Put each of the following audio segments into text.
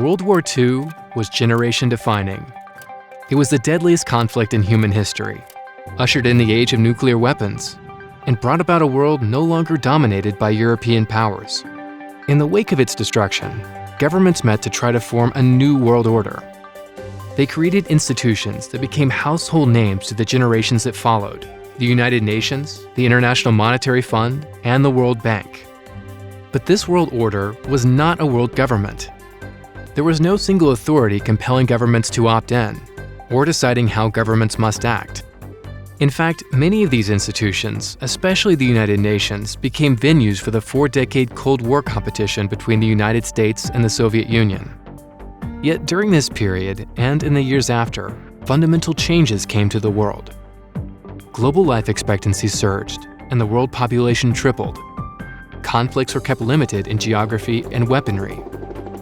World War II was generation-defining. It was the deadliest conflict in human history, ushered in the age of nuclear weapons, and brought about a world no longer dominated by European powers. In the wake of its destruction, governments met to try to form a new world order. They created institutions that became household names to the generations that followed: the United Nations, the International Monetary Fund, and the World Bank. But this world order was not a world government. There was no single authority compelling governments to opt in, or deciding how governments must act. In fact, many of these institutions, especially the United Nations, became venues for the 4-decade Cold War competition between the United States and the Soviet Union. Yet during this period, and in the years after, fundamental changes came to the world. Global life expectancy surged, and the world population tripled. Conflicts were kept limited in geography and weaponry.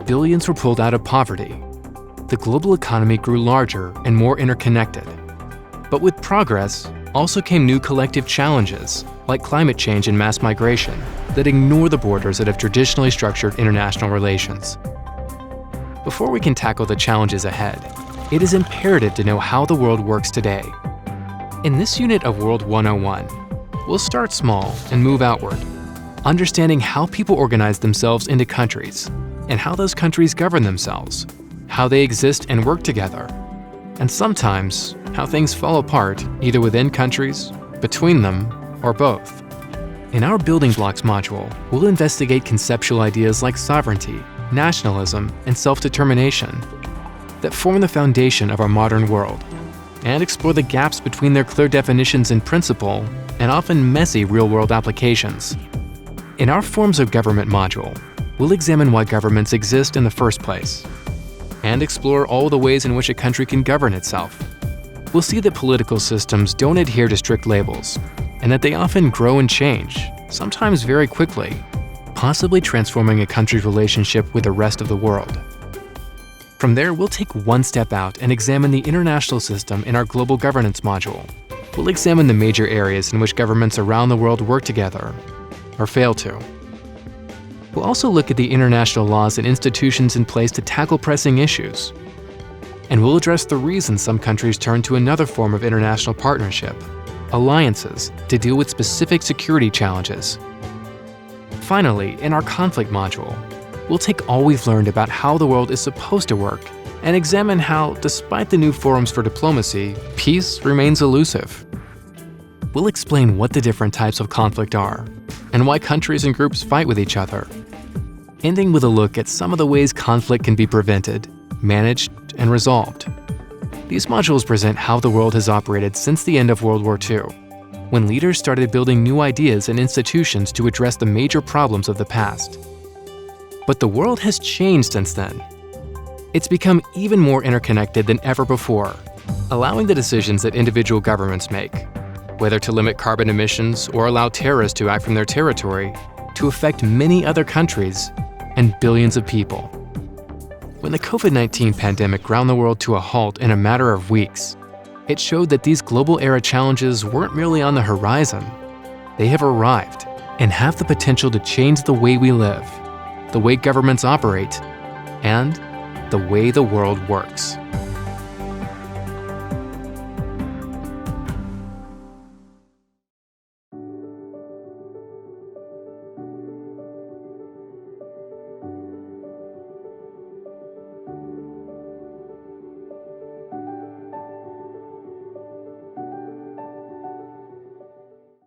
Billions were pulled out of poverty. The global economy grew larger and more interconnected. But with progress also came new collective challenges, like climate change and mass migration, that ignore the borders that have traditionally structured international relations. Before we can tackle the challenges ahead, it is imperative to know how the world works today. In this unit of World 101, we'll start small and move outward, understanding how people organize themselves into countries, and how those countries govern themselves, how they exist and work together, and sometimes how things fall apart either within countries, between them, or both. In our Building Blocks module, we'll investigate conceptual ideas like sovereignty, nationalism, and self-determination that form the foundation of our modern world, and explore the gaps between their clear definitions in principle and often messy real-world applications. In our Forms of Government module, we'll examine why governments exist in the first place, and explore all the ways in which a country can govern itself. We'll see that political systems don't adhere to strict labels, and that they often grow and change, sometimes very quickly, possibly transforming a country's relationship with the rest of the world. From there, we'll take one step out and examine the international system in our Global Governance module. We'll examine the major areas in which governments around the world work together, or fail to. We'll also look at the international laws and institutions in place to tackle pressing issues. And we'll address the reasons some countries turn to another form of international partnership, alliances, to deal with specific security challenges. Finally, in our Conflict module, we'll take all we've learned about how the world is supposed to work and examine how, despite the new forums for diplomacy, peace remains elusive. We'll explain what the different types of conflict are, and why countries and groups fight with each other, ending with a look at some of the ways conflict can be prevented, managed, and resolved. These modules present how the world has operated since the end of World War II, when leaders started building new ideas and institutions to address the major problems of the past. But the world has changed since then. It's become even more interconnected than ever before, allowing the decisions that individual governments make, whether to limit carbon emissions or allow terrorists to act from their territory, to affect many other countries and billions of people. When the COVID-19 pandemic ground the world to a halt in a matter of weeks, it showed that these global-era challenges weren't merely on the horizon. They have arrived and have the potential to change the way we live, the way governments operate, and the way the world works.